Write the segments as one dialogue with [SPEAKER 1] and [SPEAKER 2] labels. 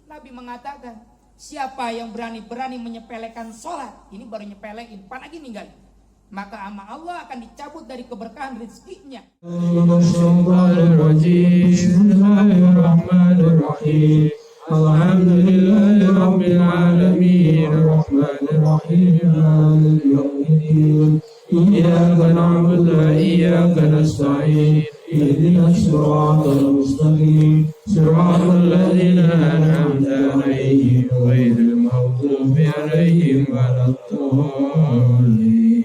[SPEAKER 1] Nabi mengatakan, siapa yang berani menyepelekan sholat, ini baru nyepelein, apalagi ninggalin, maka ama Allah akan dicabut dari keberkahan rezekinya.
[SPEAKER 2] Bismillahirrahmanirrahim. Alhamdulillahirabbil alamin arrahmanir rahim maliki yaumiddin. Iyyaka na'budu wa iyyaka nasta'in. Ihdinas siratal mustaqim. Siratal ladzina an'amta 'alaihim ghairil maghdubi 'alaihim waladdallin.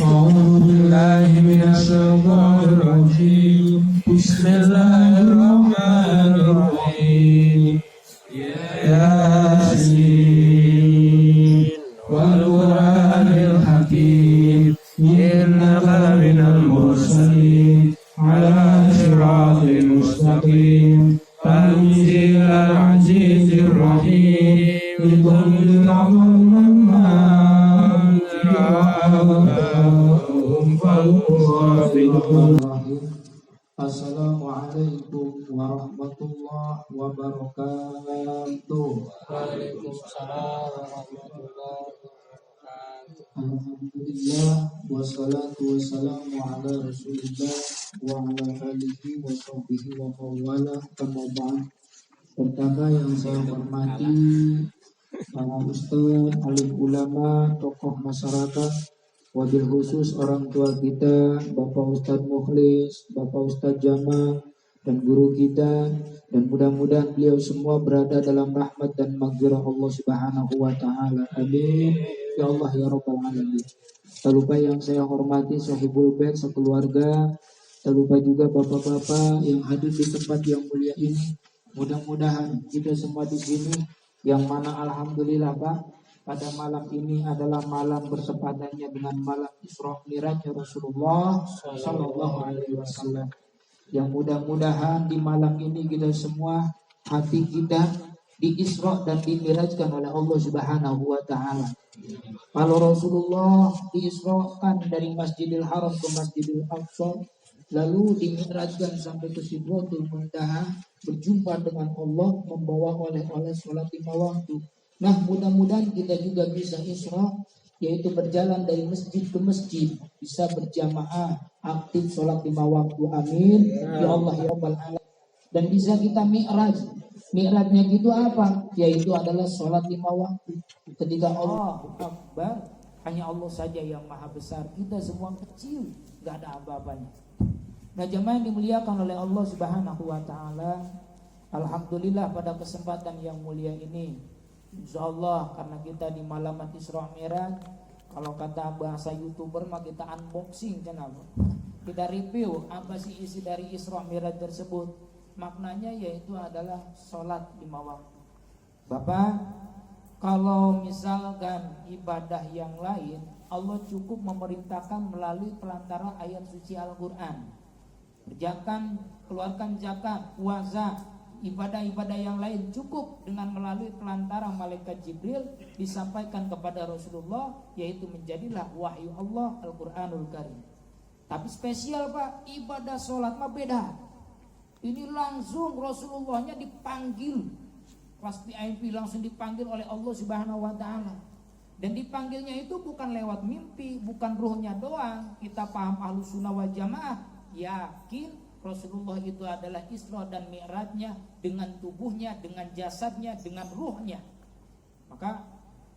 [SPEAKER 2] A'udzu billahi minasy syaithanir rajim. Bismillahirrahmanirrahim. Yasin wal Qur'anil hakim. Innaka minal mursalin ala siratin mustaqim. Tanzilal azizir rahim. Likulli amrin
[SPEAKER 3] Assalamualaikum warahmatullahi wabarakatuh.
[SPEAKER 4] Waalaikumsalam warahmatullahi wabarakatuh.
[SPEAKER 3] Alhamdulillah wassalatu wassalamu ala Rasulillah wa ala alihi wa sahbihi wa mawala kama ba'd. Pertama yang saya hormati para ustaz, alim ulama, tokoh masyarakat, wabil khusus orang tua kita, Bapak Ustadz Mukhlis, Bapak Ustadz Jamal, dan guru kita, dan mudah-mudahan beliau semua berada dalam rahmat dan maghfirah Allah Subhanahu wa Ta'ala. Amin. Ya Allah ya Rabbal Alamin. Tak lupa yang saya hormati sahibul bait sekeluarga, tak lupa juga bapak-bapak yang hadir di tempat yang mulia ini. Mudah-mudahan kita semua di sini, yang mana alhamdulillah Pak, pada malam ini adalah malam bertepatannya dengan malam Isra Mi'raj Rasulullah Sallallahu Alaihi Wasallam. Yang mudah-mudahan di malam ini kita semua hati kita di-Isra dan di-Mi'rajkan oleh Allah Subhanahu Wa Taala. Kalau Rasulullah di-Israkan dari Masjidil Haram ke Masjidil Aqsa, lalu di-Mi'rajkan sampai ke Sidratul Muntaha, berjumpa dengan Allah, membawa oleh-oleh sholat 5 waktu. Nah, mudah-mudahan kita juga bisa Isra, yaitu berjalan dari masjid ke masjid, bisa berjamaah, aktif sholat 5 waktu. Amin. Ya Allah ya Rabbal Alamin. Dan bisa kita Mi'raj. Mi'rajnya gitu apa? Yaitu adalah sholat 5 waktu. Ketika Allahu Akbar, hanya Allah saja yang maha besar. Kita semua kecil, gak ada apa-apanya. Nah, jemaah yang dimuliakan oleh Allah Subhanahu wa Ta'ala, alhamdulillah pada kesempatan yang mulia ini, insyaallah karena kita di malam Isra Mi'raj, kalau kata bahasa YouTuber mah kita unboxing, kenapa? Kita review apa sih isi dari Isra Mi'raj tersebut. Maknanya yaitu adalah sholat 5 waktu. Bapak, kalau misalkan ibadah yang lain, Allah cukup memerintahkan melalui pelantara ayat suci Al-Quran. Berjakan, keluarkan zakat, puasa, ibadah-ibadah yang lain cukup dengan melalui pelantara malaikat Jibril disampaikan kepada Rasulullah, yaitu menjadilah wahyu Allah Al-Quranul Karim. Tapi spesial Pak, ibadah sholat mah beda. Ini langsung Rasulullahnya dipanggil, kelas VIP langsung dipanggil oleh Allah Subhanahu wa Ta'ala. Dan dipanggilnya itu bukan lewat mimpi, bukan ruhnya doang. Kita paham Ahlus Sunnah wal Jamaah, yakin Rasulullah itu adalah Isra dan Mi'rajnya dengan tubuhnya, dengan jasadnya, dengan ruhnya. Maka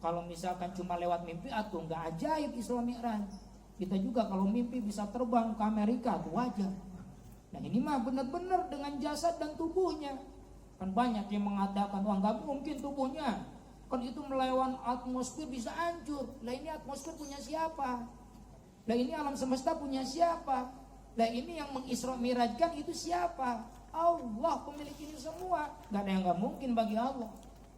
[SPEAKER 3] kalau misalkan cuma lewat mimpi, atau nggak ajaib Isra Mi'raj. Kita juga kalau mimpi bisa terbang ke Amerika, itu wajar. Nah ini mah benar-benar dengan jasad dan tubuhnya. Kan banyak yang mengatakan, wah nggak mungkin tubuhnya, kan itu melawan atmosfer bisa hancur. Lah ini atmosfer punya siapa? Lah ini alam semesta punya siapa? Lah ini yang mengisra mi'rajkan itu siapa? Allah pemilik ini semua. Gak ada yang gak mungkin bagi Allah.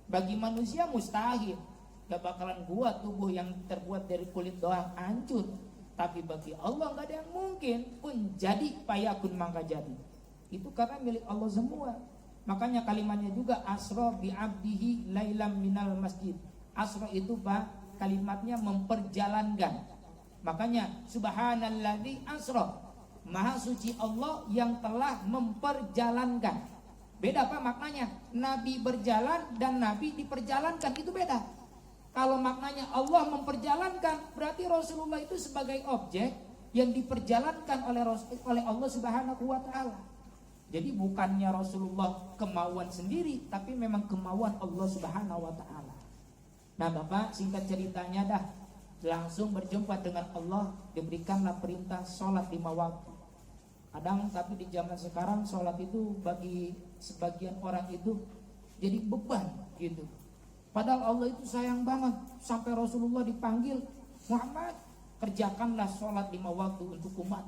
[SPEAKER 3] Bagi manusia mustahil. Gak bakalan buat tubuh yang terbuat dari kulit doang hancur. Tapi bagi Allah gak ada yang mungkin. Kun jadi payakun maka jadi. Itu karena milik Allah semua. Makanya kalimatnya juga asra bi abdihi lailam minal masjid. Asra itu Pak, kalimatnya memperjalankan. Makanya subhanalladzi asra, maha suci Allah yang telah memperjalankan.
[SPEAKER 1] Beda Pak maknanya. Nabi berjalan dan Nabi diperjalankan, itu beda. Kalau maknanya Allah memperjalankan, berarti Rasulullah itu sebagai objek yang diperjalankan oleh Allah Subhanahu wa taala. Jadi bukannya Rasulullah kemauan sendiri, tapi memang kemauan Allah Subhanahu wa taala. Nah Bapak, singkat ceritanya dah, langsung berjumpa dengan Allah, diberikanlah perintah sholat 5 waktu. Kadang tapi di zaman sekarang sholat itu bagi sebagian orang itu jadi beban gitu. Padahal Allah itu sayang banget, sampai Rasulullah dipanggil, Muhammad kerjakanlah sholat 5 waktu untuk umat.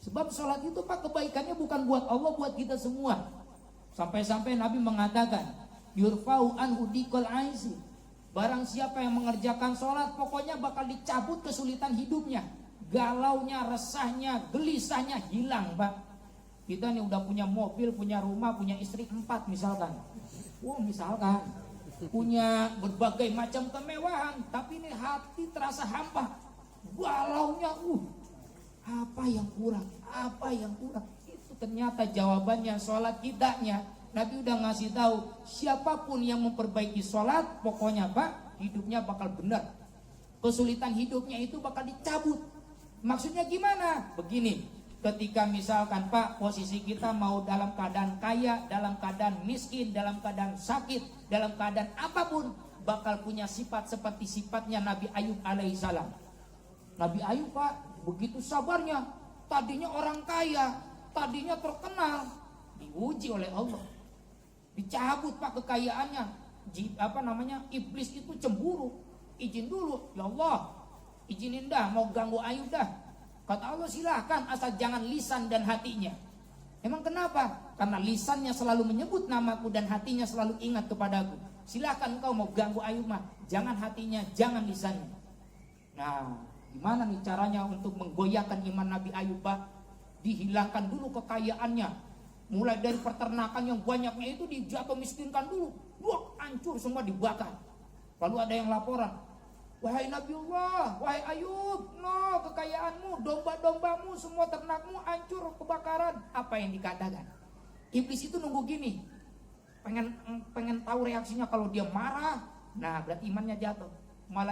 [SPEAKER 1] Sebab sholat itu Pak kebaikannya bukan buat Allah, buat kita semua. Sampai-sampai Nabi mengatakan, yurfa'u anhu dikal aisi. Barang siapa yang mengerjakan sholat, pokoknya bakal dicabut kesulitan hidupnya. Galaunya, resahnya, gelisahnya hilang Pak. Kita nih udah punya mobil, punya rumah, punya istri 4 misalkan. Misalkan punya berbagai macam kemewahan, tapi ini hati terasa hampa. Galaunya, apa yang kurang? Apa yang kurang? Itu ternyata jawabannya sholat kitanya. Nabi udah ngasih tahu, siapapun yang memperbaiki sholat, pokoknya Pak, hidupnya bakal benar. Kesulitan hidupnya itu bakal dicabut. Maksudnya gimana? Begini, ketika misalkan Pak, posisi kita mau dalam keadaan kaya, dalam keadaan miskin, dalam keadaan sakit, dalam keadaan apapun, bakal punya sifat seperti sifatnya Nabi Ayub alaihissalam. Nabi Ayub Pak, begitu sabarnya. Tadinya orang kaya, tadinya terkenal, diuji oleh Allah. Dicabut Pak kekayaannya. Iblis itu cemburu. Izin dulu, ya Allah, izinin dah, mau ganggu Ayub dah. Kata Allah, silahkan, asal jangan lisan dan hatinya. Emang kenapa? Karena lisannya selalu menyebut namaku dan hatinya selalu ingat kepadaku. Silahkan kau mau ganggu Ayub mah, jangan hatinya, jangan lisannya. Nah, gimana nih caranya untuk menggoyahkan iman Nabi Ayub Pak? Dihilangkan dulu kekayaannya. Mulai dari peternakan yang banyaknya itu dijatuh miskinkan dulu. Hancur semua, dibakar. Lalu ada yang laporan, wahai Nabiullah, wahai Ayub, kekayaanmu, domba-dombamu, semua ternakmu hancur, kebakaran. Apa yang dikatakan? Iblis itu nunggu gini, pengen tahu reaksinya. Kalau dia marah, nah berarti imannya jatuh.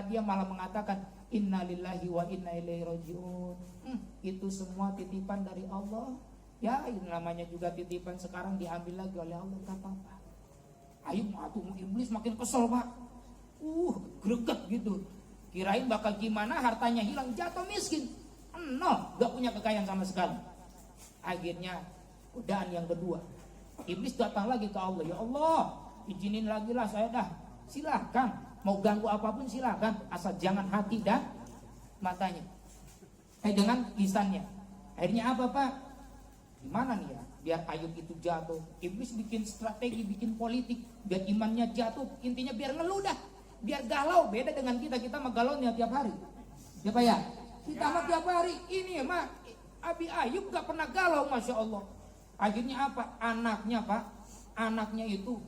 [SPEAKER 1] Dia malah mengatakan, innalillahi wa inna ilaihi rajiun. Itu semua titipan dari Allah. Ya, ini namanya juga titipan, sekarang diambil lagi oleh Allah, tak apa-apa. Ayub iblis makin kesel Pak. Greget gitu. Kirain bakal gimana, hartanya hilang, jatuh miskin. Gak punya kekayaan sama sekali. Akhirnya godaan yang kedua, iblis datang lagi ke Allah. Ya Allah, izinin lagi lah saya dah. Silahkan, mau ganggu apapun silahkan, asal jangan hati dan matanya. Dengan lisannya. Akhirnya apa Pak? Gimana nih ya, biar Ayub itu jatuh? Iblis bikin strategi, bikin politik, biar imannya jatuh. Intinya biar ngeluh dah, biar galau. Beda dengan kita mah galaunya tiap hari. Ya Pak ya? Kita mah tiap hari. Ini mah Abi Ayub gak pernah galau, Masya Allah. Akhirnya apa? Anaknya Pak, anaknya itu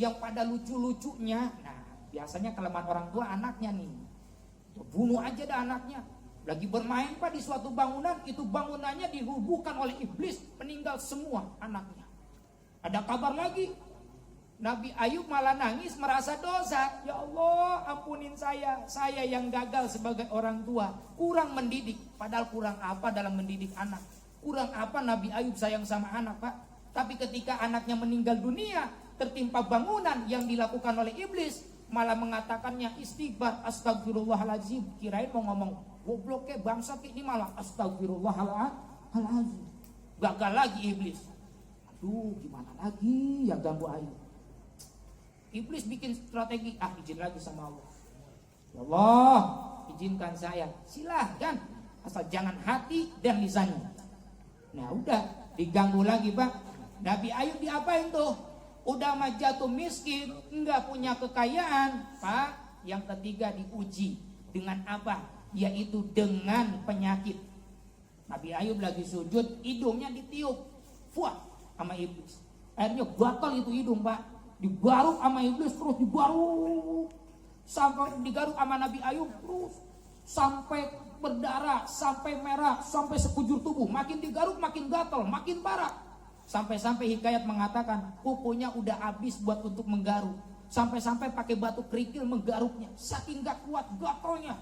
[SPEAKER 1] yang pada lucu-lucunya. Nah, biasanya kelemahan orang tua anaknya nih. Bunuh aja dah anaknya. Lagi bermain Pak di suatu bangunan, itu bangunannya dirubuhkan oleh iblis, meninggal semua anaknya. Ada kabar lagi, Nabi Ayub malah nangis, merasa dosa. Ya Allah, ampunin saya yang gagal sebagai orang tua, kurang mendidik. Padahal kurang apa dalam mendidik anak? Kurang apa Nabi Ayub sayang sama anak Pak? Tapi ketika anaknya meninggal dunia, tertimpa bangunan yang dilakukan oleh iblis, malah mengatakannya istighfar, astagfirullahaladzim. Kirain mau ngomong goblok ke bangsa, ini malah astagfirullahaladzim. Gagal lagi iblis. Aduh, gimana lagi ya ganggu Ayub? Iblis bikin strategi, izin lagi sama Allah. Ya Allah, izinkan saya. Silahkan, asal jangan hati dan lisannya. Nah udah, diganggu lagi Pak. Nabi Ayub diapain tuh? Udah mah jatuh miskin, enggak punya kekayaan Pak. Yang ketiga diuji dengan apa? Yaitu dengan penyakit. Nabi Ayub lagi sujud, hidungnya ditiup sama iblis. Akhirnya batal itu hidung Pak. Digaruk sama iblis, terus digaruk sampai digaruk sama Nabi Ayub, terus sampai berdarah, sampai merah, sampai sekujur tubuh. Makin digaruk makin gatal, makin parah. Sampai-sampai Hikayat mengatakan kukunya udah habis buat untuk menggaruk. Sampai-sampai pakai batu kerikil menggaruknya. Saking gak kuat gatalnya.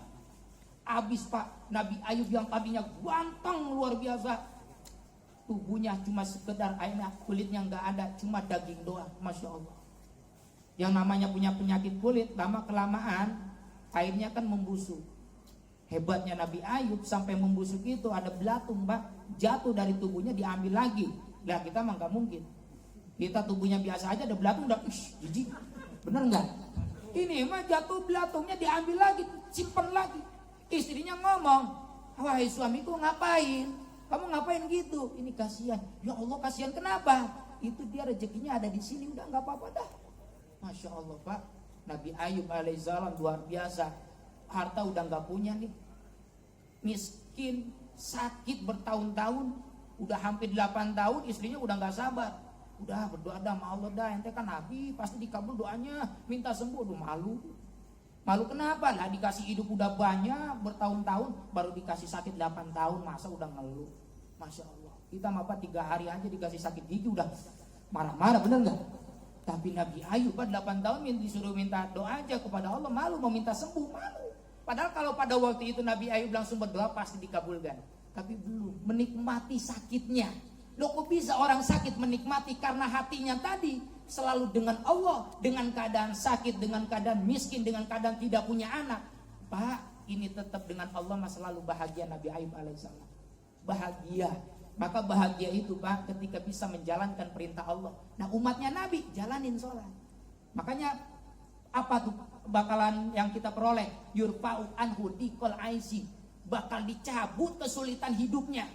[SPEAKER 1] Habis Pak. Nabi Ayub yang tadinya ganteng luar biasa, tubuhnya cuma sekedar airnya, kulitnya nggak ada, cuma daging doang. Masya Allah. Yang namanya punya penyakit kulit, lama kelamaan airnya kan membusuk. Hebatnya Nabi Ayub, sampai membusuk itu ada belatung Pak, jatuh dari tubuhnya diambil lagi. Lah kita mah nggak mungkin. Kita tubuhnya biasa aja, ada belatung udah jijik. Bener nggak? Ini mah jatuh belatungnya diambil lagi, simpen lagi. Istrinya ngomong, wahai suamiku ngapain? Kamu ngapain gitu? Ini kasihan. Ya Allah, kasihan kenapa? Itu dia rezekinya ada di sini, udah nggak apa-apa dah. Masya Allah Pak. Nabi Ayub alaihissalam luar biasa. Harta udah nggak punya nih. Miskin, sakit bertahun-tahun, udah hampir 8 tahun, istrinya udah nggak sabar. Udah berdoa dah sama Allah dah, ente kan Nabi pasti dikabul doanya, minta sembuh. Udah malu. Malu kenapa? Lah dikasih hidup udah banyak bertahun-tahun, baru dikasih sakit 8 tahun, masa udah ngeluh. Masya Allah. Kita apa 3 hari aja dikasih sakit gigi udah marah-marah, bener nggak? Tapi Nabi Ayub 8 tahun disuruh minta doa aja kepada Allah, malu mau minta sembuh, malu. Padahal kalau pada waktu itu Nabi Ayub langsung berdoa pasti dikabulkan. Tapi belum, menikmati sakitnya. Loh kok bisa orang sakit menikmati? Karena hatinya tadi selalu dengan Allah, dengan keadaan sakit, dengan keadaan miskin, dengan keadaan tidak punya anak. Pak, ini tetap dengan Allah mas selalu bahagia. Nabi Ayub alaihissalam bahagia. Maka bahagia itu Pak ketika bisa menjalankan perintah Allah. Nah umatnya Nabi jalanin sholat. Makanya apa tuh bakalan yang kita peroleh? Yurfa'u anhu dikol aisi, bakal dicabut kesulitan hidupnya.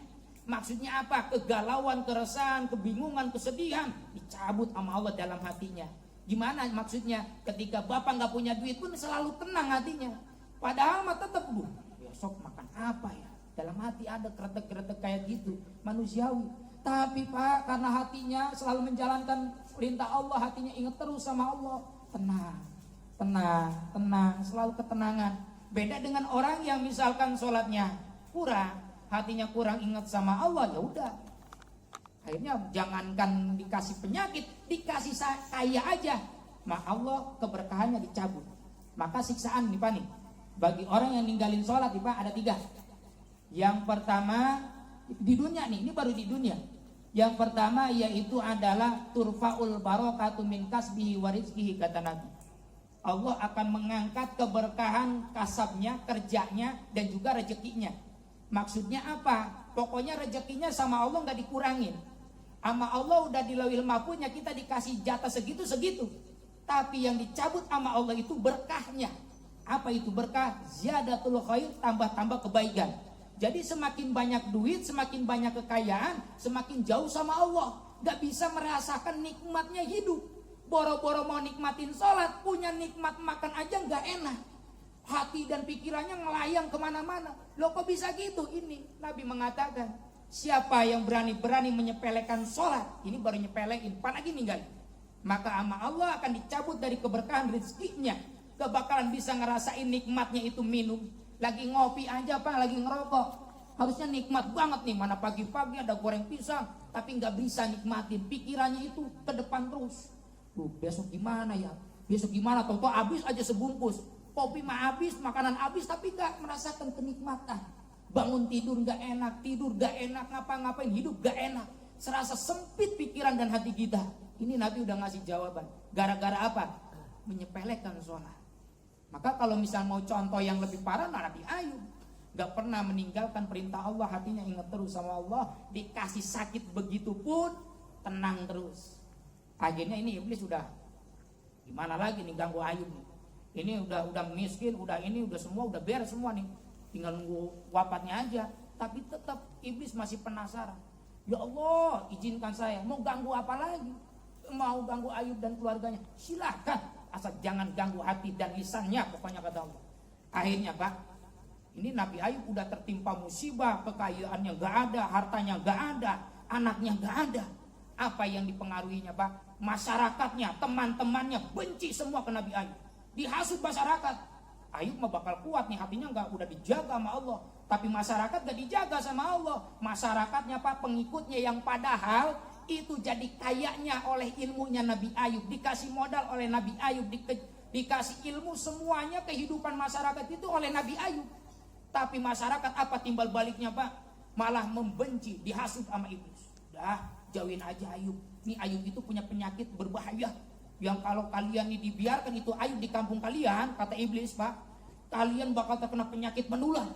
[SPEAKER 1] Maksudnya apa? Kegalauan, keresahan, kebingungan, kesedihan dicabut sama Allah dalam hatinya. Gimana maksudnya? Ketika bapak nggak punya duit pun selalu tenang hatinya. Padahal mah tetap besok makan apa ya? Dalam hati ada kretek-kretek kayak gitu, manusiawi. Tapi Pak, karena hatinya selalu menjalankan perintah Allah, hatinya ingat terus sama Allah, tenang, tenang, tenang, selalu ketenangan. Beda dengan orang yang misalkan sholatnya kurang, hatinya kurang ingat sama Allah, ya udah. Akhirnya jangankan dikasih penyakit, dikasih kaya aja, maka Allah keberkahannya dicabut. Maka siksaan nih Pak nih, bagi orang yang ninggalin sholat nih Pak ada 3. Yang pertama di dunia nih, ini baru di dunia. Yang pertama yaitu adalah turfaul barokatu min kasbihi wa rizkihi, kata Nabi. Allah akan mengangkat keberkahan kasabnya, kerjanya, dan juga rezekinya. Maksudnya apa? Pokoknya rezekinya sama Allah nggak dikurangin. Sama Allah udah di lauhil mahfuznya kita dikasih jatah segitu-segitu. Tapi yang dicabut sama Allah itu berkahnya. Apa itu berkah? Ziyadatul khair, tambah-tambah kebaikan. Jadi semakin banyak duit, semakin banyak kekayaan, semakin jauh sama Allah. Gak bisa merasakan nikmatnya hidup. Boro-boro mau nikmatin sholat, punya nikmat makan aja gak enak. Hati dan pikirannya ngelayang kemana-mana. Loh kok bisa gitu? Ini Nabi mengatakan, siapa yang berani-berani menyepelekan sholat, ini baru nyepelein, apalagi ninggal, maka sama Allah akan dicabut dari keberkahan rezekinya. Gak bakalan bisa ngerasain nikmatnya itu minum. Lagi ngopi aja Pak, lagi ngerokok, harusnya nikmat banget nih. Mana pagi-pagi ada goreng pisang, tapi nggak bisa nikmatin. Pikirannya itu ke depan terus. Duh, besok gimana ya? Besok gimana? Toto habis aja sebungkus. Kopi mah habis, makanan habis, tapi nggak merasakan kenikmatan. Bangun tidur nggak enak, tidur nggak enak, ngapa-ngapain hidup nggak enak. Serasa sempit pikiran dan hati kita. Ini Nabi udah ngasih jawaban. Gara-gara apa? Menyepelekan sholat. Maka kalau misal mau contoh yang lebih parah, Nabi Ayub gak pernah meninggalkan perintah Allah, hatinya ingat terus sama Allah. Dikasih sakit begitu pun tenang terus. Akhirnya ini iblis udah gimana lagi nih ganggu Ayub nih. Ini udah miskin, udah ini udah semua udah beres semua nih, tinggal nunggu wafatnya aja. Tapi tetap iblis masih penasaran. Ya Allah, izinkan saya, mau ganggu apa lagi? Mau ganggu Ayub dan keluarganya, silakan. Asal jangan ganggu hati dan lisannya, pokoknya kata Allah. Akhirnya Pak, ini Nabi Ayub udah tertimpa musibah, kekayaannya gak ada, hartanya gak ada, anaknya gak ada. Apa yang dipengaruhinya Pak? Masyarakatnya, teman-temannya benci semua ke Nabi Ayub. Dihasut masyarakat. Ayub mah bakal kuat nih, hatinya gak udah dijaga sama Allah. Tapi masyarakat gak dijaga sama Allah. Masyarakatnya Pak, pengikutnya yang padahal itu jadi kayaknya oleh ilmunya Nabi Ayub, dikasih modal oleh Nabi Ayub, dikasih ilmu semuanya kehidupan masyarakat itu oleh Nabi Ayub. Tapi masyarakat apa timbal baliknya Pak? Malah membenci, dihasut sama iblis. Dah, jauhin aja Ayub. Nih Ayub itu punya penyakit berbahaya yang kalau kalian ini dibiarkan itu Ayub di kampung kalian, kata iblis Pak, kalian bakal terkena penyakit menular.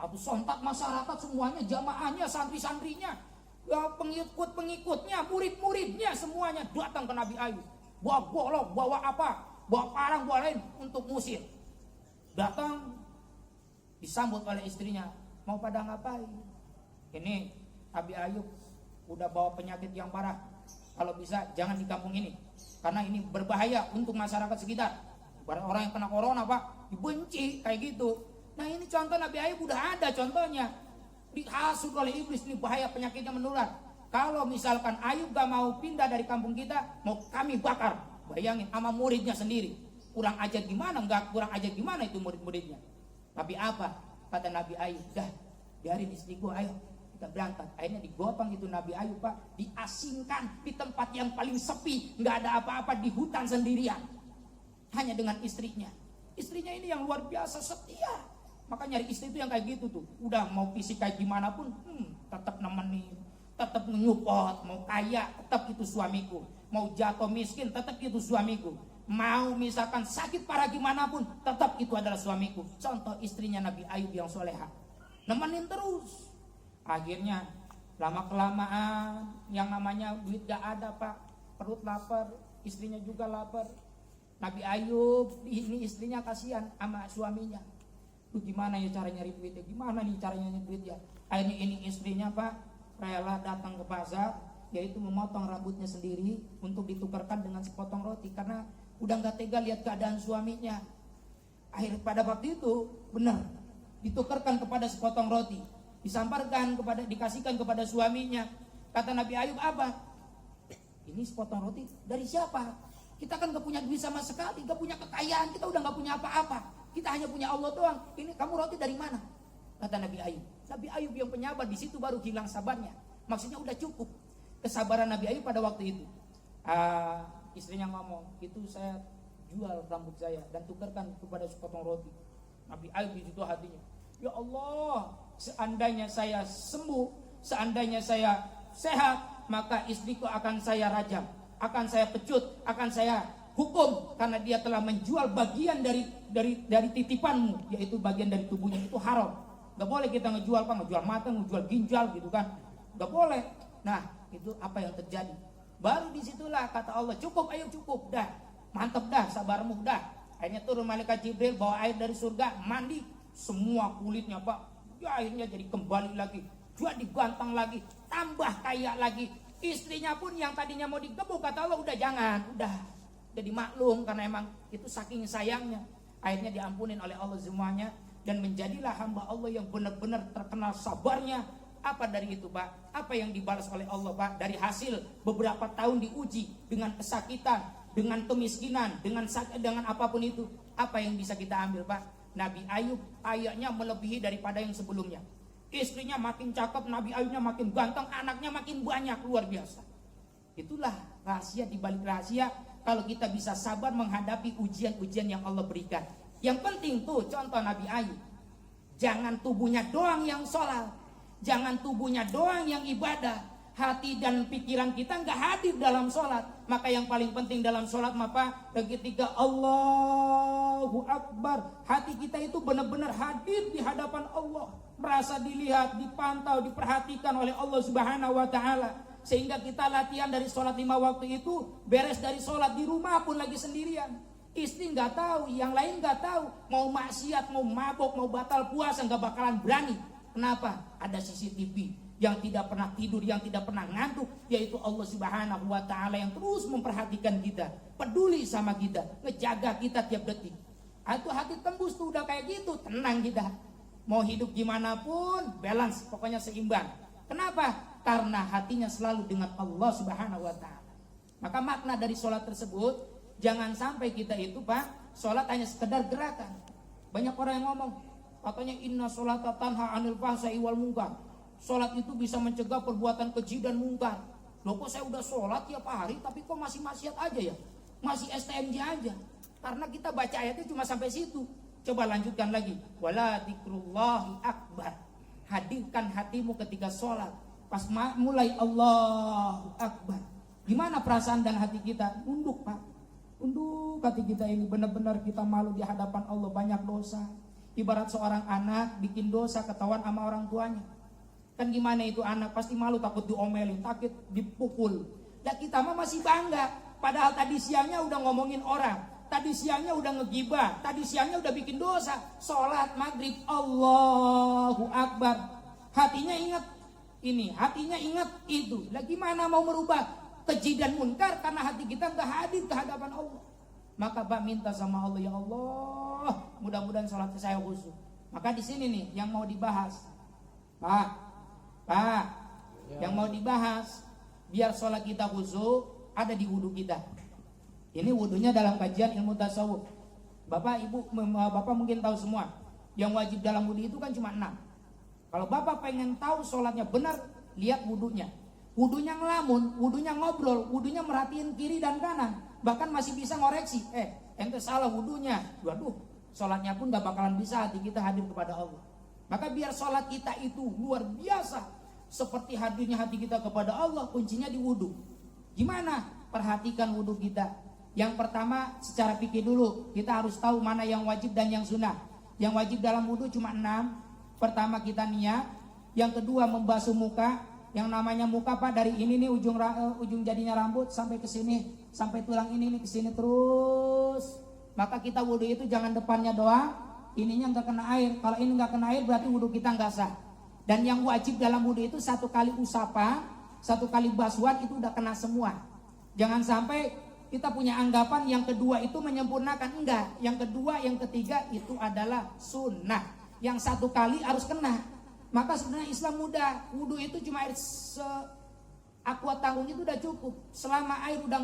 [SPEAKER 1] Aku sontak masyarakat semuanya, jamaahnya, santri-santrinya, ya, pengikut-pengikutnya, murid-muridnya semuanya datang ke Nabi Ayub. Bawa golok, bawa apa? Bawa parang, bawa lain untuk musir. Datang disambut oleh istrinya, mau pada ngapain? Ini Nabi Ayub udah bawa penyakit yang parah. Kalau bisa jangan di kampung ini, karena ini berbahaya untuk masyarakat sekitar. Orang yang kena corona Pak, dibenci kayak gitu. Nah ini contoh Nabi Ayub udah ada contohnya. Dihasut oleh iblis, ini bahaya penyakitnya menular. Kalau misalkan Ayub gak mau pindah dari kampung kita, mau kami bakar. Bayangin sama muridnya sendiri. Kurang ajar gimana? Enggak kurang ajar gimana itu murid-muridnya. Tapi apa? Kata Nabi Ayub, dah biarin istriku, ayo kita berangkat. Akhirnya digotong itu Nabi Ayub Pak, diasingkan di tempat yang paling sepi, nggak ada apa-apa, di hutan sendirian, hanya dengan istrinya. Istrinya ini yang luar biasa setia. Maka nyari istri itu yang kayak gitu tuh, udah mau fisik kayak gimana pun, tetap nemenin, tetap nyupport. Mau kaya, tetap itu suamiku. Mau jatuh miskin, tetap itu suamiku. Mau misalkan sakit parah gimana pun, tetap itu adalah suamiku. Contoh istrinya Nabi Ayub yang soleha, nemenin terus. Akhirnya lama-kelamaan yang namanya duit gak ada Pak, perut lapar, istrinya juga lapar. Nabi Ayub ini istrinya kasihan sama suaminya. Duh, gimana ya cara nyari duitnya? Gimana nih caranya nyari duit ya? Akhirnya ini istrinya Pak rela datang ke pasar, yaitu memotong rambutnya sendiri untuk ditukarkan dengan sepotong roti, karena udah nggak tega lihat keadaan suaminya. Akhirnya pada waktu itu benar ditukarkan kepada sepotong roti, disamparkan kepada, dikasihkan kepada suaminya. Kata Nabi Ayub apa? Ini sepotong roti dari siapa? Kita kan gak punya duit sama sekali, gak punya kekayaan, kita udah gak punya apa-apa. Kita hanya punya Allah doang. Ini kamu roti dari mana? Kata Nabi Ayub. Nabi Ayub yang penyabar, di situ baru hilang sabarnya. Maksudnya udah cukup kesabaran Nabi Ayub pada waktu itu. Istrinya ngomong, itu saya jual rambut saya dan tukarkan kepada sepotong roti. Nabi Ayub di situ hatinya, ya Allah, seandainya saya sembuh, seandainya saya sehat, maka istriku akan saya rajam, akan saya pecut, akan saya hukum, karena dia telah menjual bagian dari titipanmu, yaitu bagian dari tubuhnya. Itu haram. Gak boleh kita ngejual Pak, ngejual mata, ngejual ginjal gitu kan, gak boleh. Nah itu apa yang terjadi? Baru disitulah kata Allah, cukup ayo cukup, dah mantep dah sabarmu dah. Akhirnya turun malaikat Jibril bawa air dari surga, mandi semua kulitnya Pak, ya, akhirnya jadi kembali lagi, jadi ganteng lagi, tambah kaya lagi. Istrinya pun yang tadinya mau digebuk, kata Allah udah jangan, udah jadi maklum, karena emang itu saking sayangnya. Akhirnya diampunin oleh Allah semuanya, dan menjadilah hamba Allah yang benar-benar terkenal sabarnya. Apa dari itu Pak? Apa yang dibalas oleh Allah Pak? Dari hasil beberapa tahun diuji dengan kesakitan, dengan kemiskinan, dengan apapun itu, apa yang bisa kita ambil Pak? Nabi Ayub kayaknya melebihi daripada yang sebelumnya. Istrinya makin cakep, Nabi Ayubnya makin ganteng, anaknya makin banyak, luar biasa. Itulah rahasia di balik rahasia, kalau kita bisa sabar menghadapi ujian-ujian yang Allah berikan. Yang penting tuh contoh Nabi Ayub, jangan tubuhnya doang yang sholat, jangan tubuhnya doang yang ibadah, hati dan pikiran kita nggak hadir dalam sholat. Maka yang paling penting dalam sholat apa? Ketika Allahu Akbar, hati kita itu benar-benar hadir di hadapan Allah, merasa dilihat, dipantau, diperhatikan oleh Allah Subhanahu wa Ta'ala. Sehingga kita latihan dari sholat 5 waktu itu, beres dari sholat di rumah pun lagi sendirian. Istri nggak tahu, yang lain nggak tahu, mau maksiat, mau mabok, mau batal puasa nggak bakalan berani. Kenapa? Ada CCTV yang tidak pernah tidur, yang tidak pernah ngantuk, yaitu Allah Subhanahu wa Ta'ala yang terus memperhatikan kita, peduli sama kita, ngejaga kita tiap detik. Itu hati tembus tuh udah kayak gitu, tenang kita. Mau hidup gimana pun balance, pokoknya seimbang. Kenapa? Karena hatinya selalu dengan Allah Subhanahu wa Ta'ala. Maka makna dari sholat tersebut, jangan sampai kita itu Pak, sholat hanya sekedar gerakan. Banyak orang yang ngomong, katanya inna sholata tanha anil fahsai wal munkar. Sholat itu bisa mencegah perbuatan keji dan mungkar. Loh kok saya udah sholat tiap hari tapi kok masih maksiat aja ya? Masih STMJ aja. Karena kita baca ayatnya cuma sampai situ. Coba lanjutkan lagi. Wala dzikrullahi akbar. Hadirkan hatimu ketika sholat. Pas mulai Allahu Akbar. Gimana perasaan dan hati kita? Unduk Pak. Unduk hati kita ini. Benar-benar kita malu di hadapan Allah. Banyak dosa. Ibarat seorang anak bikin dosa ketahuan sama orang tuanya. Kan gimana itu anak? Pasti malu, takut diomelin, takut dipukul. Dan kita mah masih bangga. Padahal tadi siangnya udah ngomongin orang. Tadi siangnya udah ngegibah. Tadi siangnya udah bikin dosa. Sholat maghrib Allahu Akbar. Hatinya ingat ini, hatinya ingat itu. Lah gimana mau merubah keji dan munkar karena hati kita nggak hadir ke hadapan Allah. Maka Pak minta sama Allah, ya Allah, mudah-mudahan sholat saya khusyuk. Maka di sini nih yang mau dibahas, Pak, yang mau dibahas biar sholat kita khusyuk ada di wudhu kita. Ini wudhunya dalam kajian ilmu tasawuf. Bapak, Ibu, Bapak mungkin tahu semua. Yang wajib dalam wudhu itu kan cuma 6. Kalau Bapak pengen tahu sholatnya benar, lihat wudhunya. Wudhunya ngelamun, wudhunya ngobrol, wudhunya merhatiin kiri dan kanan. Bahkan masih bisa ngoreksi. Ente salah wudhunya. Waduh, sholatnya pun gak bakalan bisa hati kita hadir kepada Allah. Maka biar sholat kita itu luar biasa. Seperti hadirnya hati kita kepada Allah, kuncinya di wudhu. Gimana? Perhatikan wudhu kita. Yang pertama secara fikih dulu, kita harus tahu mana yang wajib dan yang sunnah. Yang wajib dalam wudhu cuma 6. Pertama kita niat. Yang kedua membasuh muka. Yang namanya muka Pak dari ini nih ujung jadinya rambut sampai ke sini, sampai tulang ini nih ke sini terus. Maka kita wudhu itu jangan depannya doang, ininya nggak kena air. Kalau ini nggak kena air berarti wudhu kita nggak sah. Dan yang wajib dalam wudhu itu 1 kali usapan, 1 kali basuhan itu udah kena semua. Jangan sampai kita punya anggapan yang kedua itu menyempurnakan. Enggak, yang kedua, yang ketiga itu adalah sunnah. Yang 1 kali harus kena. Maka sebenarnya Islam mudah. Wudhu itu cuma air aqua tanggung itu udah cukup. Selama air udah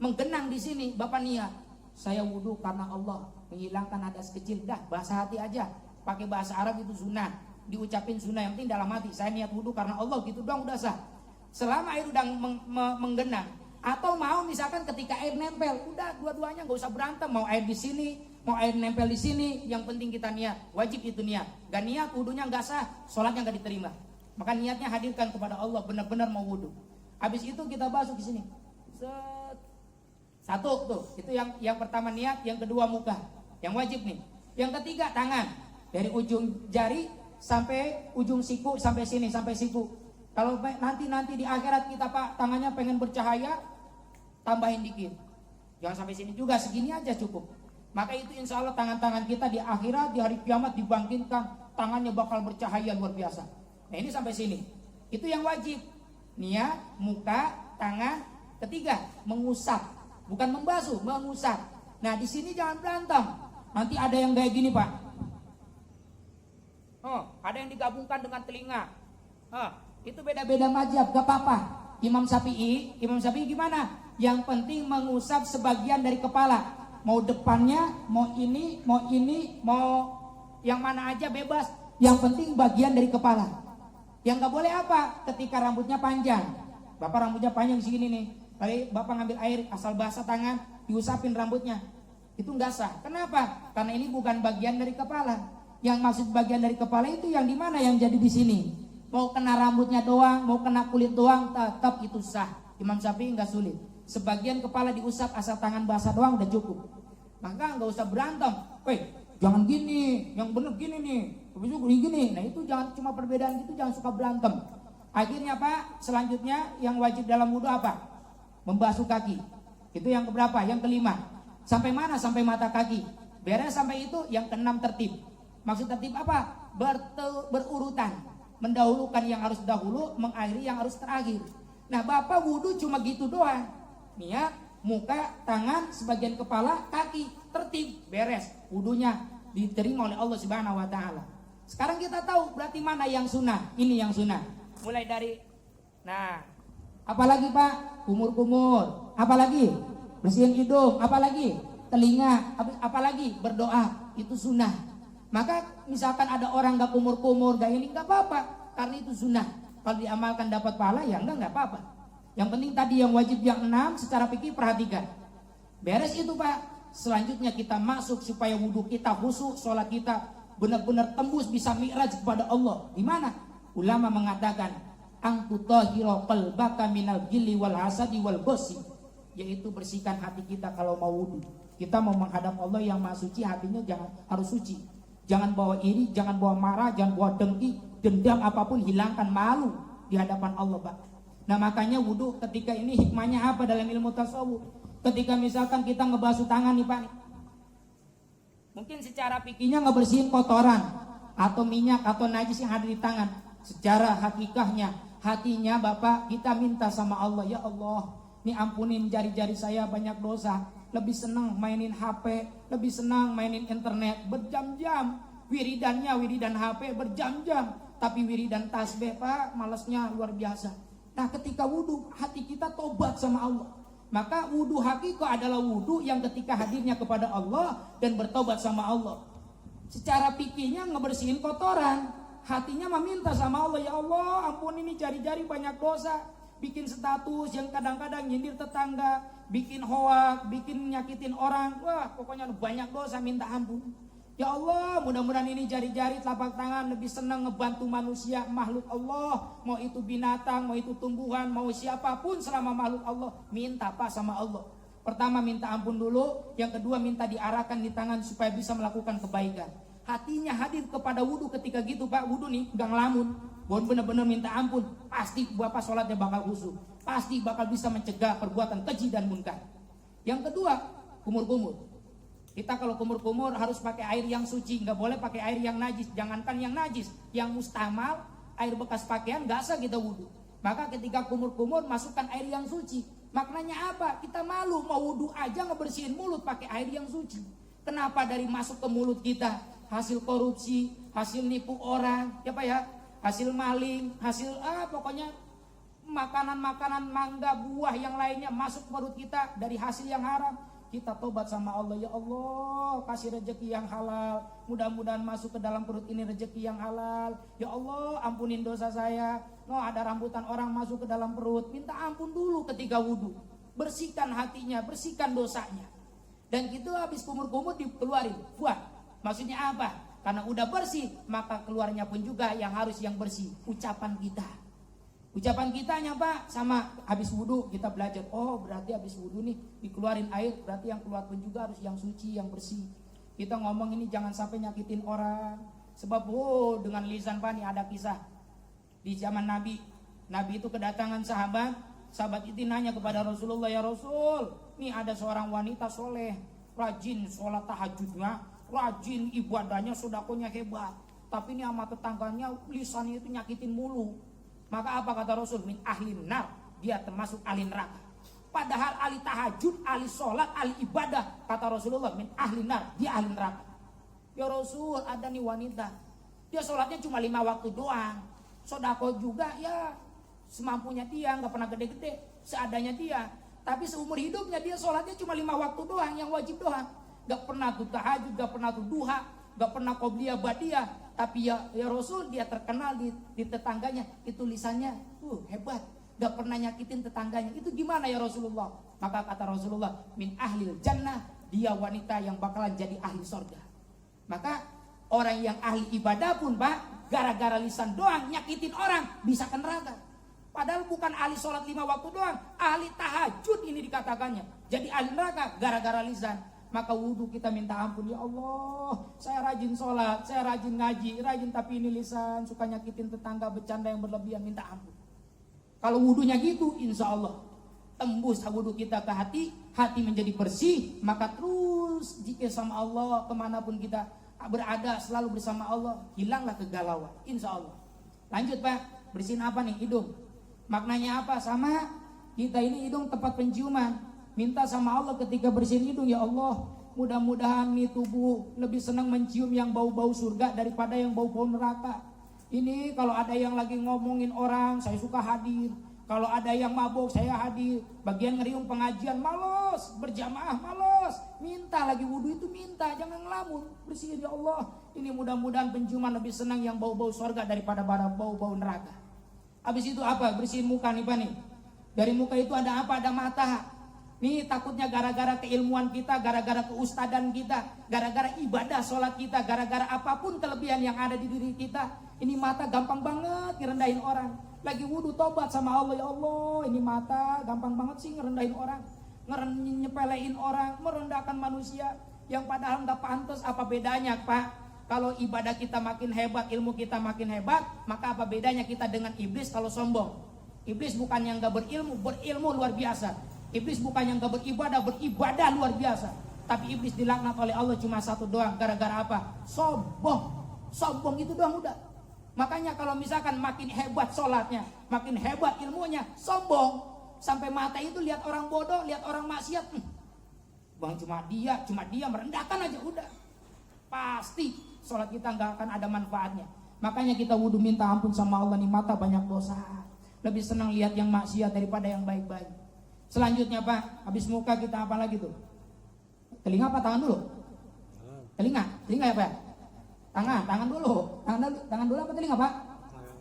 [SPEAKER 1] menggenang di sini, Bapak niat, saya wudhu karena Allah, menghilangkan hadas kecil. Dah, bahasa hati aja. Pakai bahasa Arab itu sunnah. Diucapin sunnah, yang penting dalam hati. Saya niat wudhu karena Allah, gitu doang udah sah. Selama air udah menggenang. Atau mau misalkan ketika air nempel, udah dua-duanya nggak usah berantem. Mau air di sini, mau air nempel di sini, yang penting kita niat. Wajib itu niat. Gak niat, wudhunya nggak sah, sholatnya nggak diterima. Maka niatnya hadirkan kepada Allah, benar-benar mau wudhu. Habis itu kita basuh di sini. Satu tuh, itu yang pertama niat, yang kedua muka, yang wajib nih. Yang ketiga tangan, dari ujung jari sampai ujung siku sampai sini sampai siku. Kalau nanti di akhirat kita Pak tangannya pengen bercahaya, tambahin dikit. Jangan sampai sini juga, segini aja cukup. Maka itu insya Allah tangan-tangan kita di akhirat, di hari kiamat dibangkitkan, tangannya bakal bercahaya luar biasa. Nah ini sampai sini. Itu yang wajib. Niat, muka, tangan. Ketiga, mengusap. Bukan membasuh, mengusap. Nah di sini jangan berantem. Nanti ada yang kayak gini Pak. Ada yang digabungkan dengan telinga. Itu beda-beda mazhab, gak apa-apa. Imam Syafi'i gimana? Yang penting mengusap sebagian dari kepala. Mau depannya, mau ini, mau yang mana aja bebas. Yang penting bagian dari kepala. Yang gak boleh apa? Ketika rambutnya panjang. Bapak rambutnya panjang segini nih. Tadi Bapak ngambil air, asal basah tangan, diusapin rambutnya. Itu gak sah. Kenapa? Karena ini bukan bagian dari kepala. Yang maksud bagian dari kepala itu yang di mana yang jadi di sini. Mau kena rambutnya doang, mau kena kulit doang, tetap itu sah. Imam Syafi'i nggak sulit. Sebagian kepala diusap asal tangan basah doang udah cukup. Maka nggak usah berantem. Jangan gini, yang bener gini nih. Habis itu gini. Nah itu jangan cuma perbedaan gitu, jangan suka berantem. Akhirnya Pak, selanjutnya yang wajib dalam wudhu apa? Membasuh kaki. Itu yang keberapa? Yang kelima. Sampai mana? Sampai mata kaki. Beres sampai itu yang keenam tertib. Maksud tertib apa? Berurutan. Mendahulukan yang harus dahulu, mengakhiri yang harus terakhir. Nah Bapak wudhu cuma gitu doang. Niat, muka, tangan, sebagian kepala, kaki, tertib, beres. Wudhunya diterima oleh Allah Subhanahu wa Ta'ala. Sekarang kita tahu berarti mana yang sunnah. Ini yang sunnah. Mulai dari, nah, apalagi Pak? Kumur-kumur. Apalagi? Bersihin hidung. Apalagi? Telinga. Apalagi? Berdoa. Itu sunnah. Maka misalkan ada orang gak kumur-kumur, gak ini, gak apa-apa. Karena itu sunnah. Kalau diamalkan dapat pahala, ya enggak apa-apa. Yang penting tadi yang wajib yang 6 secara fikih perhatikan. Beres itu Pak. Selanjutnya kita masuk supaya wudhu kita khusyuk, sholat kita benar-benar tembus bisa mi'raj kepada Allah. Di mana? Ulama mengatakan angkutahiro qalbaka minal gilli wal hasadi wal bosi, yaitu bersihkan hati kita kalau mau wudhu. Kita mau menghadap Allah yang maha suci, hatinya jangan harus suci. Jangan bawa iri, jangan bawa marah, jangan bawa dengki, dendam apapun, hilangkan malu di hadapan Allah Pak. Nah makanya wudhu ketika ini hikmahnya apa dalam ilmu tasawuf? Ketika misalkan kita ngebasuh tangan nih Pak, mungkin secara fikihnya ngebersihin kotoran atau minyak atau najis yang ada di tangan. Secara hakikahnya hatinya Bapak kita minta sama Allah, ya Allah, ini ampunin jari-jari saya banyak dosa. Lebih senang mainin HP, lebih senang mainin internet berjam-jam. Wiridan HP berjam-jam, tapi wiridan tasbih Pak malesnya luar biasa. Nah ketika wudhu hati kita tobat sama Allah. Maka wudhu hakikah adalah wudhu yang ketika hadirnya kepada Allah dan bertobat sama Allah. Secara fikihnya ngebersihin kotoran, hatinya meminta sama Allah, ya Allah ampun ini jari-jari banyak dosa. Bikin status yang kadang-kadang nyindir tetangga, bikin hoak, bikin nyakitin orang, wah pokoknya banyak dosa, minta ampun. Ya Allah, mudah-mudahan ini jari-jari telapak tangan lebih senang ngebantu manusia, makhluk Allah, mau itu binatang, mau itu tumbuhan, mau siapapun selama makhluk Allah, minta Pak sama Allah. Pertama minta ampun dulu, yang kedua minta diarahkan di tangan supaya bisa melakukan kebaikan. Hatinya hadir kepada wudhu ketika gitu Pak, wudhu nih gak ngelamun, bon bener-bener minta ampun, pasti Bapak sholatnya bakal khusyuk, pasti bakal bisa mencegah perbuatan keji dan munkar. Yang kedua, kumur-kumur. Kita kalau kumur-kumur harus pakai air yang suci, nggak boleh pakai air yang najis. Jangankan yang najis, yang mustamal, air bekas pakaian nggak sah kita wudhu. Maka ketika kumur-kumur masukkan air yang suci. Maknanya apa? Kita malu mau wudhu aja ngebersihin mulut pakai air yang suci. Kenapa dari masuk ke mulut kita hasil korupsi, hasil nipu orang, ya Pak ya, hasil maling, hasil pokoknya makanan-makanan mangga, buah yang lainnya masuk ke perut kita dari hasil yang haram. Kita tobat sama Allah, ya Allah kasih rezeki yang halal, mudah-mudahan masuk ke dalam perut ini rezeki yang halal. Ya Allah ampunin dosa saya. No ada rambutan orang masuk ke dalam perut, minta ampun dulu ketika wudhu, bersihkan hatinya, bersihkan dosanya. Dan gitu habis kumur-kumur dikeluarin, buat. Maksudnya apa? Karena udah bersih, maka keluarnya pun juga yang harus yang bersih, ucapan kita. Ucapan kitanya Pak, sama habis wudhu kita belajar, oh berarti habis wudhu nih dikeluarin air, berarti yang keluar pun juga harus yang suci, yang bersih. Kita ngomong ini jangan sampai nyakitin orang. Sebab dengan lisan Pak nih ada kisah di zaman Nabi. Nabi itu kedatangan sahabat itu nanya kepada Rasulullah, ya Rasul, nih ada seorang wanita soleh, rajin sholat tahajudnya, rajin ibadahnya, sedekahnya hebat. Tapi ini sama tetangganya lisannya itu nyakitin mulu. Maka apa kata Rasul? Min ahlin nar, dia termasuk ahli neraka. Padahal ahli tahajud, ahli sholat, ahli ibadah. Kata Rasulullah, min ahlin nar, dia ahli neraka. Ya Rasul, ada nih wanita, dia sholatnya cuma 5 waktu doang, sedekah juga ya semampunya dia, nggak pernah gede-gede, seadanya dia. Tapi seumur hidupnya dia sholatnya cuma 5 waktu doang, yang wajib doang. Gak pernah tuh tahajud, gak pernah tuh duha, gak pernah qobliyah badiyah. Tapi ya Rasul, dia terkenal di tetangganya, itu lisannya hebat, gak pernah nyakitin tetangganya. Itu gimana ya Rasulullah? Maka kata Rasulullah, min ahlil jannah, dia wanita yang bakalan jadi ahli sorga. Maka orang yang ahli ibadah pun Pak, gara-gara lisan doang nyakitin orang, bisa ke neraka. Padahal bukan ahli sholat 5 waktu doang, ahli tahajud ini dikatakannya jadi ahli neraka gara-gara lisan. Maka wudhu kita minta ampun, ya Allah saya rajin sholat, saya rajin ngaji, rajin, tapi ini lisan suka nyakitin tetangga, bercanda yang berlebihan, minta ampun. Kalau wudhunya gitu, insya Allah tembus wudhu kita ke hati, hati menjadi bersih. Maka terus zikir sama Allah, kemanapun kita berada selalu bersama Allah, hilanglah kegalauan, insya Allah. Lanjut Pak, bersihin apa nih? Hidung. Maknanya apa? Sama kita ini hidung tempat penciuman. Minta sama Allah ketika bersihin hidung, ya Allah mudah-mudahan nih tubuh lebih senang mencium yang bau-bau surga daripada yang bau-bau neraka. Ini kalau ada yang lagi ngomongin orang, saya suka hadir. Kalau ada yang mabuk, saya hadir. Bagian ngeriung pengajian, males. Berjamaah, males. Minta lagi wudhu itu minta, jangan ngelamun. Bersihin, ya Allah ini mudah-mudahan penciuman lebih senang yang bau-bau surga daripada bau-bau neraka. Habis itu apa? Bersihin muka nih Pak nih. Dari muka itu ada apa? Ada mata. Nih takutnya gara-gara keilmuan kita, gara-gara keustadan kita, gara-gara ibadah sholat kita, gara-gara apapun kelebihan yang ada di diri kita, ini mata gampang banget ngerendahin orang. Lagi wudu tobat sama Allah, ya Allah, ini mata gampang banget sih ngerendahin orang, nyepelein orang, merendahkan manusia yang padahal nggak pantas. Apa bedanya, Pak? Kalau ibadah kita makin hebat, ilmu kita makin hebat, maka apa bedanya kita dengan iblis kalau sombong? Iblis bukan yang nggak berilmu luar biasa. Iblis bukan yang gak beribadah luar biasa. Tapi iblis dilaknat oleh Allah cuma satu doang. Gara-gara apa? Sombong itu doang udah. Makanya kalau misalkan makin hebat sholatnya, makin hebat ilmunya, sombong. Sampai mata itu lihat orang bodoh, lihat orang maksiat. Bang cuma dia merendahkan aja udah. Pasti sholat kita gak akan ada manfaatnya. Makanya kita wudu minta ampun sama Allah, nih mata banyak dosa. Lebih senang lihat yang maksiat daripada yang baik-baik. Selanjutnya Pak, habis muka kita apa lagi tuh? Telinga apa tangan dulu? Telinga ya Pak? Tangan dulu apa telinga Pak?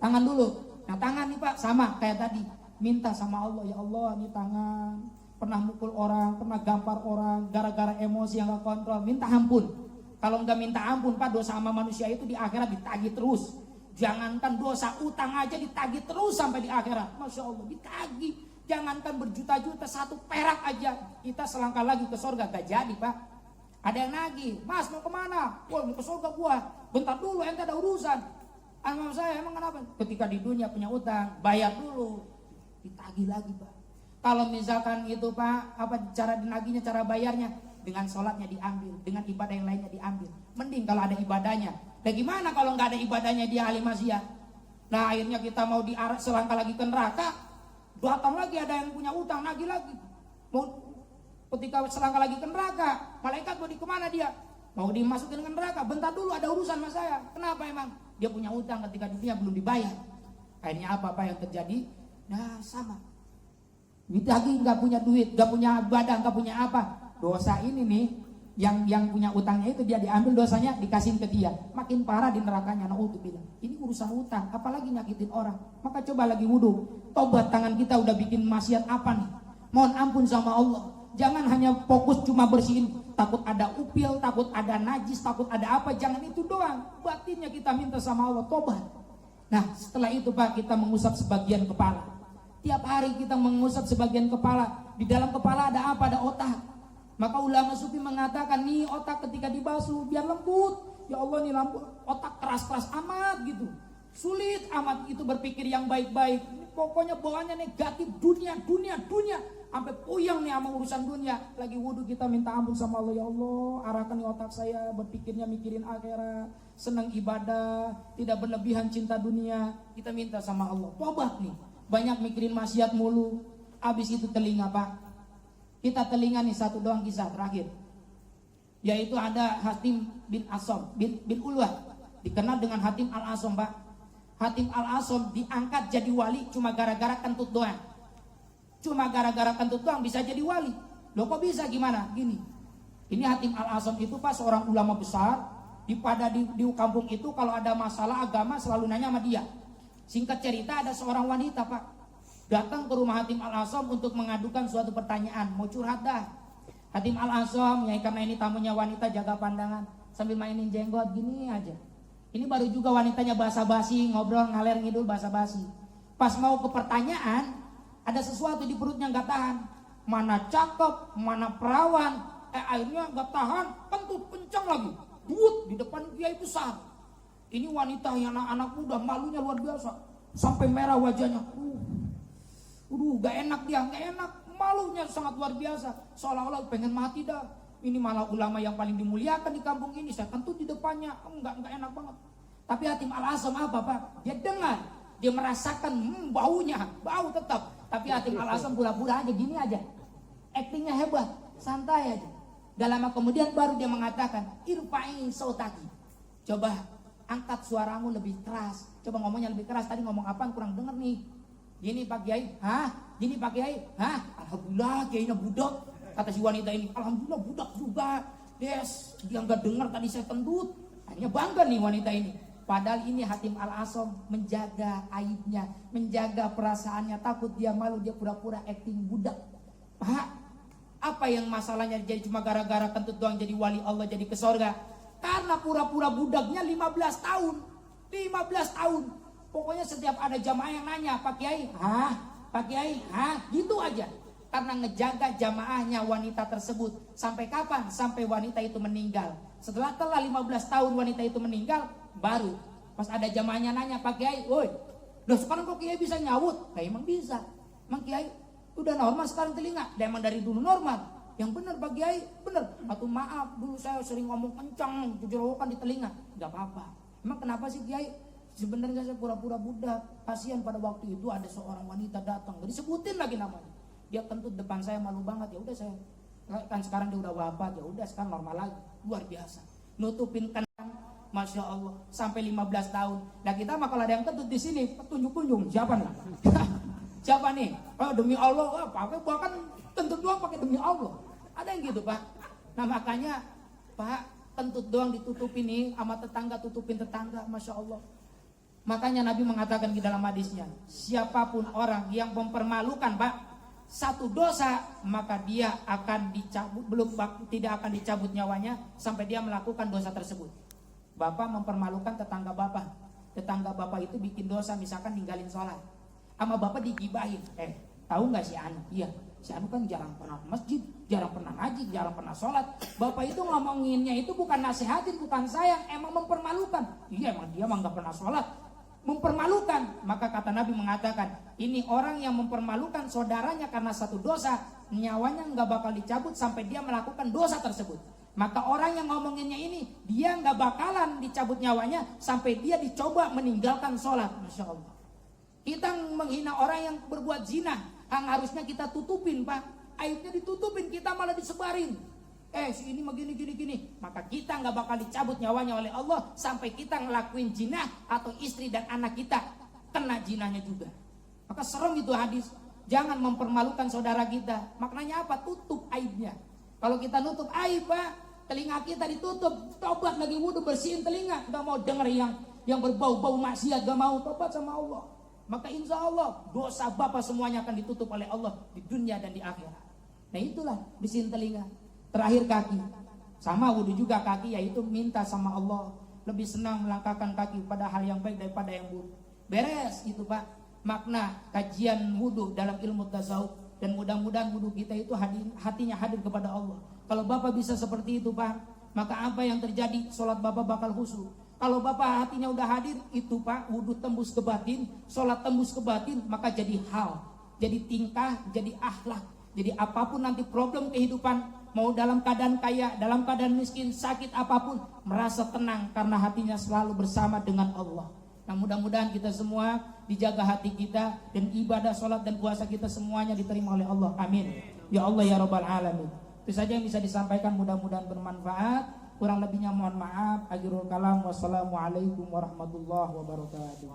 [SPEAKER 1] Tangan dulu. Nah tangan nih Pak sama kayak tadi, minta sama Allah, ya Allah ini tangan pernah mukul orang, pernah gampar orang, gara-gara emosi yang gak kontrol, minta ampun. Kalau nggak minta ampun Pak, dosa sama manusia itu di akhirat ditagih terus. Jangankan dosa utang aja ditagih terus sampai di akhirat. Masya Allah ditagih. Jangankan berjuta-juta, 1 perak aja kita selangkah lagi ke surga gak jadi Pak. Ada yang nagih, Mas mau kemana? Wah mau ke surga gua. Bentar dulu ente ada urusan. Sama saya emang kenapa? Ketika di dunia punya utang, bayar dulu, ditagih lagi Pak. Kalau misalkan itu Pak, apa cara dinagihnya, cara bayarnya? Dengan sholatnya diambil, dengan ibadah yang lainnya diambil. Mending kalau ada ibadahnya. Dan gimana kalau nggak ada ibadahnya dia ahli maksiat? Nah akhirnya kita mau diarak selangkah lagi ke neraka. Datang lagi ada yang punya utang, nagih lagi. Mau ketika selangkah lagi ke neraka, malaikat mau di kemana dia? Mau dimasukin ke neraka. Bentar dulu ada urusan sama saya. Kenapa emang? Dia punya utang ketika dunia belum dibayar. Akhirnya apa yang terjadi? Nah sama. Ditagih nggak punya duit, nggak punya ibadah, nggak punya apa. Dosa ini nih, yang punya utangnya itu dia diambil dosanya dikasihin ke dia. Makin parah di nerakanya. Naudzubillah. Ini urusan utang, apalagi nyakitin orang. Maka coba lagi wudu. Tobat, tangan kita udah bikin maksiat apa nih? Mohon ampun sama Allah. Jangan hanya fokus cuma bersihin, takut ada upil, takut ada najis, takut ada apa. Jangan itu doang. Batinnya kita minta sama Allah, tobat. Nah setelah itu Pak, kita mengusap sebagian kepala. Tiap hari kita mengusap sebagian kepala. Di dalam kepala ada apa? Ada otak. Maka ulama sufi mengatakan nih otak ketika dibasuh biar lembut. Ya Allah nih otak keras-keras amat gitu. Sulit amat itu berpikir yang baik-baik. Pokoknya bawaannya negatif, dunia. Sampai puyeng nih sama urusan dunia. Lagi wudu kita minta ampun sama Allah. Ya Allah, arahkan nih otak saya berpikirnya mikirin akhirat, senang ibadah, tidak berlebihan cinta dunia. Kita minta sama Allah. Tobat nih. Banyak mikirin maksiat mulu. Habis itu telinga Pak. Kita telinga nih satu doang kisah terakhir. Yaitu ada Hatim bin Asom bin Ulwah. Dikenal dengan Hatim al-Asom Pak. Hatim al-Asom diangkat jadi wali cuma gara-gara kentut doang. Cuma gara-gara kentut doang bisa jadi wali. Loh kok bisa gimana? Gini. Ini Hatim al-Asom itu Pak seorang ulama besar. Di kampung itu kalau ada masalah agama selalu nanya sama dia. Singkat cerita ada seorang wanita Pak. Datang ke rumah Hatim al-Asom untuk mengadukan suatu pertanyaan. Mau curhat dah. Hatim al-Asom ya karena ini tamunya wanita jaga pandangan. Sambil mainin jenggot gini aja. Ini baru juga wanitanya basa-basi, ngobrol ngaler ngidul basa-basi. Pas mau ke pertanyaan, ada sesuatu di perutnya nggak tahan. Mana cakep, mana perawan, akhirnya nggak tahan, kentut kencang lagi. Buat di depan dia itu besar. Ini wanita yang anak-anak muda, malunya luar biasa, sampai merah wajahnya. Gak enak dia, gak enak, malunya sangat luar biasa, seolah-olah pengen mati dah. Ini malah ulama yang paling dimuliakan di kampung ini. Saya kentut di depannya, enggak enak banget. Tapi Hatim al-Asom apa Pak? Dia dengar, dia merasakan baunya, bau tetap. Tapi Hatim al-Asom pura-pura aja, gini aja. Aktingnya hebat, santai aja. Gak lama kemudian baru dia mengatakan, irfa'i sautaki. Coba angkat suaramu lebih keras. Coba ngomongnya lebih keras. Tadi ngomong apaan kurang denger nih. Gini Pak Kiai, Gini Pak Kiai, Alhamdulillah Kiainya budak. Kata si wanita ini, alhamdulillah budak juga. Dia nggak dengar tadi saya kentut. Akhirnya bangga nih wanita ini. Padahal ini Hatim Al-Asom menjaga aibnya, menjaga perasaannya, takut dia malu, dia pura-pura acting budak. Pak, apa yang masalahnya jadi cuma gara-gara kentut doang jadi wali Allah, jadi ke sorga? Karena pura-pura budaknya 15 tahun. 15 tahun. Pokoknya setiap ada jamaah yang nanya, Pak Kiai, Pak Kiai, gitu aja. Karena ngejaga jamaahnya wanita tersebut. Sampai kapan? Sampai wanita itu meninggal. Setelah 15 tahun wanita itu meninggal, baru pas ada jamaahnya nanya, Pak Kiai, woi, udah sekarang kok Kiai bisa nyawut? Nah, emang bisa. Emang Kiai udah normal sekarang telinga? Dan emang dari dulu normal. Yang benar Pak Kiai, benar. Atau maaf, dulu saya sering ngomong kencang, jerowokan di telinga. Gak apa-apa. Emang kenapa sih Kiai? Sebenarnya saya pura-pura budak. Kasihan pada waktu itu ada seorang wanita datang, gak disebutin lagi namanya. Dia kentut depan saya, malu banget. Ya udah saya, kan sekarang dia udah wafat, ya udah sekarang normal lagi. Luar biasa. Nutupin kan, Masya Allah, sampai 15 tahun. Nah kita mah kalau ada yang kentut di sini, tunjuk-tunjuk, siapa nih? Siapa nih? Oh, demi Allah, pakai bahkan kentut doang pakai demi Allah. Ada yang gitu Pak. Nah makanya Pak, kentut doang ditutupin nih sama tetangga, tutupin tetangga, Masya Allah. Makanya Nabi mengatakan di dalam hadisnya, siapapun orang yang mempermalukan Pak satu dosa, maka dia akan dicabut, tidak akan dicabut nyawanya sampai dia melakukan dosa tersebut. Bapak mempermalukan tetangga bapak itu bikin dosa, misalkan ninggalin sholat, sama bapak digibahin, tahu nggak si Anu? Iya, si Anu kan jarang pernah masjid, jarang pernah ngaji, jarang pernah sholat. Bapak itu ngomonginnya itu bukan nasihatin, bukan sayang, emang mempermalukan. Iya, emang dia emang nggak pernah sholat, mempermalukan. Maka kata Nabi mengatakan, ini orang yang mempermalukan saudaranya karena satu dosa, nyawanya nggak bakal dicabut sampai dia melakukan dosa tersebut. Maka orang yang ngomonginnya ini, dia nggak bakalan dicabut nyawanya sampai dia dicoba meninggalkan sholat. Masya Allah. Kita menghina orang yang berbuat zina, yang harusnya kita tutupin Pak, aibnya ditutupin, kita malah disebarin. Si ini begini. Maka kita nggak bakal dicabut nyawanya oleh Allah sampai kita ngelakuin zina atau istri dan anak kita kena zinanya juga. Maka serem itu hadis. Jangan mempermalukan saudara kita. Maknanya apa? Tutup aibnya. Kalau kita nutup aib Pak, telinga kita ditutup, tobat lagi wudu, bersihin telinga, nggak mau denger yang berbau-bau maksiat, nggak mau, tobat sama Allah. Maka insya Allah dosa bapak semuanya akan ditutup oleh Allah di dunia dan di akhirat. Nah itulah bersihin telinga. Terakhir kaki, sama wudu juga kaki, yaitu minta sama Allah. Lebih senang melangkahkan kaki pada hal yang baik daripada yang buruk. Beres itu Pak, makna kajian wudu dalam ilmu tasawuf. Dan mudah-mudahan wudu kita itu hatinya hadir kepada Allah. Kalau Bapak bisa seperti itu Pak, maka apa yang terjadi? Sholat Bapak bakal khusyuk. Kalau Bapak hatinya udah hadir, itu Pak, wudu tembus ke batin, sholat tembus ke batin, maka jadi hal, jadi tingkah, jadi akhlak. Jadi apapun nanti problem kehidupan, mau dalam keadaan kaya, dalam keadaan miskin, sakit apapun, merasa tenang karena hatinya selalu bersama dengan Allah. Nah mudah-mudahan kita semua dijaga hati kita, dan ibadah, sholat dan puasa kita semuanya diterima oleh Allah. Amin. Ya Allah ya Rabbal Alamin. Itu saja yang bisa disampaikan, mudah-mudahan bermanfaat. Kurang lebihnya mohon maaf. Akhirul kalam. Wassalamualaikum warahmatullahi wabarakatuh.